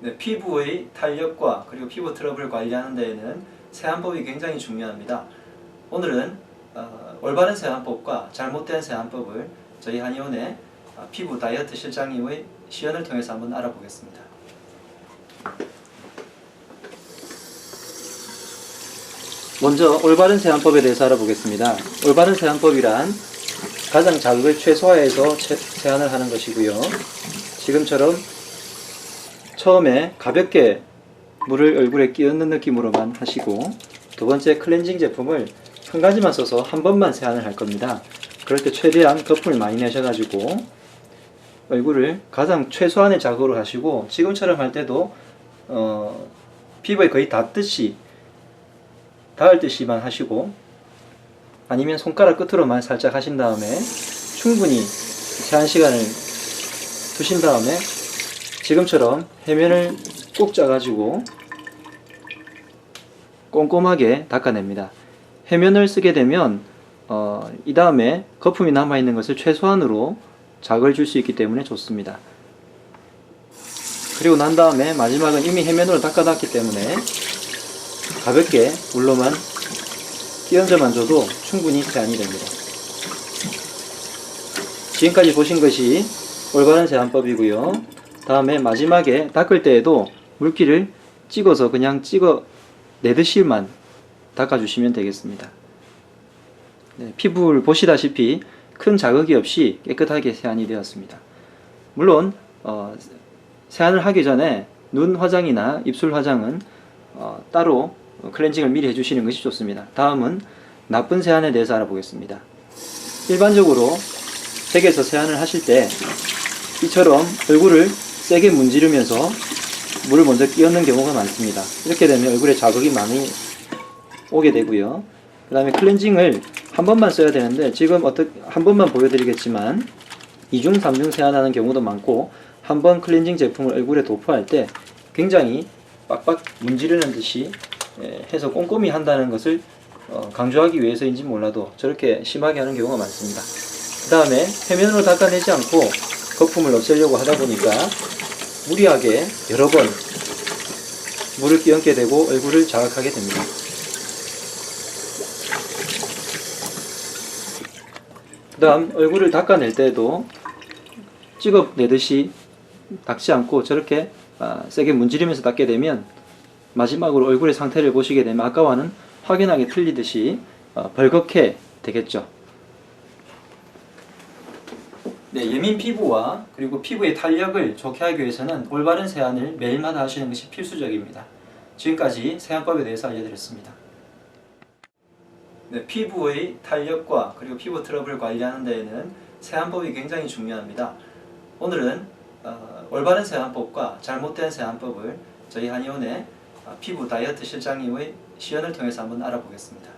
네, 피부의 탄력과 그리고 피부 트러블을 관리하는 데에는 세안법이 굉장히 중요합니다. 오늘은 올바른 세안법과 잘못된 세안법을 저희 한의원의 피부 다이어트 실장님의 시연을 통해서 한번 알아보겠습니다. 먼저 올바른 세안법에 대해서 알아보겠습니다. 올바른 세안법이란 가장 자극을 최소화해서 세안을 하는 것이고요. 지금처럼 처음에 가볍게 물을 얼굴에 끼얹는 느낌으로만 하시고, 두 번째 클렌징 제품을 한 가지만 써서 한 번만 세안을 할 겁니다. 그럴 때 최대한 거품을 많이 내셔가지고 얼굴을 가장 최소한의 자극으로 하시고, 지금처럼 할 때도 피부에 거의 닿을 듯이만 하시고, 아니면 손가락 끝으로만 살짝 하신 다음에 충분히 세안 시간을 두신 다음에 지금처럼 해면을 꾹 짜가지고 꼼꼼하게 닦아냅니다. 해면을 쓰게 되면 이 다음에 거품이 남아있는 것을 최소한으로 자극을 줄 수 있기 때문에 좋습니다. 그리고 난 다음에 마지막은 이미 해면으로 닦아놨기 때문에 가볍게 물로만 끼얹어만 줘도 충분히 세안이 됩니다. 지금까지 보신 것이 올바른 세안법이고요. 다음에 마지막에 닦을 때에도 물기를 찍어서 그냥 내듯이만 닦아주시면 되겠습니다. 네, 피부를 보시다시피 큰 자극이 없이 깨끗하게 세안이 되었습니다. 물론 세안을 하기 전에 눈 화장이나 입술 화장은 따로 클렌징을 미리 해주시는 것이 좋습니다. 다음은 나쁜 세안에 대해서 알아보겠습니다. 일반적으로 댁에서 세안을 하실 때 이처럼 얼굴을 세게 문지르면서 물을 먼저 끼얹는 경우가 많습니다. 이렇게 되면 얼굴에 자극이 많이 오게 되고요. 그 다음에 클렌징을 한 번만 써야 되는데, 지금 한 번만 보여드리겠지만 2중, 3중 세안하는 경우도 많고, 한 번 클렌징 제품을 얼굴에 도포할 때 굉장히 빡빡 문지르는 듯이 해서 꼼꼼히 한다는 것을 강조하기 위해서인지 몰라도 저렇게 심하게 하는 경우가 많습니다. 그 다음에 해면으로 닦아내지 않고 거품을 없애려고 하다 보니까 무리하게 여러 번 물을 끼얹게 되고 얼굴을 자극하게 됩니다. 그 다음 얼굴을 닦아낼 때도 찍어내듯이 닦지 않고 저렇게 세게 문지르면서 닦게 되면 마지막으로 얼굴의 상태를 보시게 되면 아까와는 확연하게 틀리듯이 벌겋게 되겠죠. 네, 예민 피부와 그리고 피부의 탄력을 좋게 하기 위해서는 올바른 세안을 매일마다 하시는 것이 필수적입니다. 지금까지 세안법에 대해서 알려드렸습니다. 네, 피부의 탄력과 그리고 피부 트러블을 관리하는 데에는 세안법이 굉장히 중요합니다. 오늘은 올바른 세안법과 잘못된 세안법을 저희 한의원의 피부 다이어트 실장님의 시연을 통해서 한번 알아보겠습니다.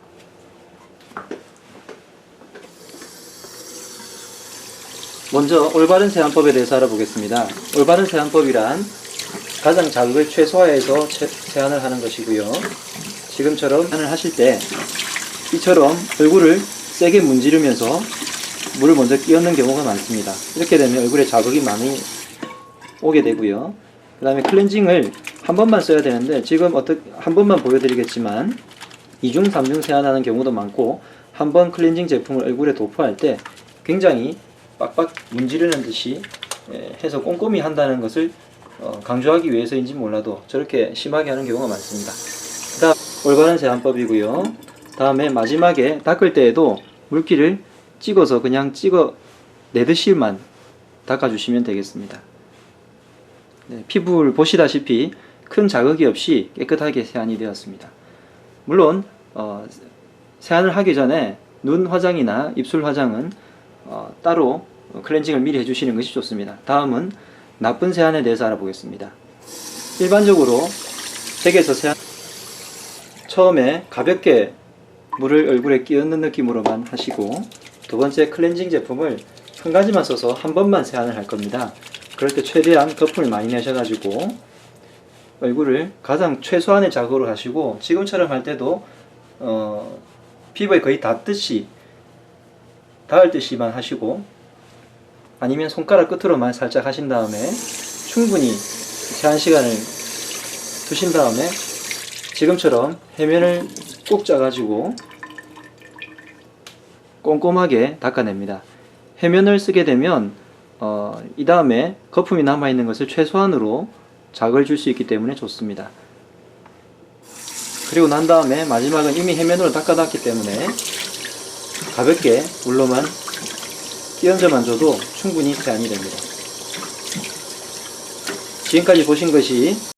먼저 올바른 세안법에 대해서 알아보겠습니다. 올바른 세안법이란 가장 자극을 최소화해서 세안을 하는 것이고요. 지금처럼 세안을 하실 때 이처럼 얼굴을 세게 문지르면서 물을 먼저 끼얹는 경우가 많습니다. 이렇게 되면 얼굴에 자극이 많이 오게 되고요. 그 다음에 클렌징을 한 번만 써야 되는데, 지금 한 번만 보여드리겠지만 2중, 3중 세안하는 경우도 많고, 한 번 클렌징 제품을 얼굴에 도포할 때 굉장히 빡빡 문지르는 듯이 해서 꼼꼼히 한다는 것을 강조하기 위해서인지 몰라도 저렇게 심하게 하는 경우가 많습니다. 그 다음 올바른 세안법이고요. 다음에 마지막에 닦을 때에도 물기를 찍어서 그냥 내듯이만 닦아주시면 되겠습니다. 네, 피부를 보시다시피 큰 자극이 없이 깨끗하게 세안이 되었습니다. 물론 세안을 하기 전에 눈 화장이나 입술 화장은 따로 클렌징을 미리 해주시는 것이 좋습니다. 다음은 나쁜 세안에 대해서 알아보겠습니다. 일반적으로 댁에서 처음에 가볍게 물을 얼굴에 끼얹는 느낌으로만 하시고, 두 번째 클렌징 제품을 한 가지만 써서 한 번만 세안을 할 겁니다. 그럴 때 최대한 거품을 많이 내셔가지고 얼굴을 가장 최소한의 자극으로 하시고, 지금처럼 할 때도 피부에 거의 닿을 듯이만 하시고, 아니면 손가락 끝으로만 살짝 하신 다음에 충분히 세안 시간을 두신 다음에 지금처럼 해면을 꾹 짜가지고 꼼꼼하게 닦아냅니다. 해면을 쓰게 되면 이 다음에 거품이 남아있는 것을 최소한으로 자극을 줄 수 있기 때문에 좋습니다. 그리고 난 다음에 마지막은 이미 해면으로 닦아놨기 때문에 가볍게 물로만 끼얹어만 줘도 충분히 세안이 됩니다. 지금까지 보신 것이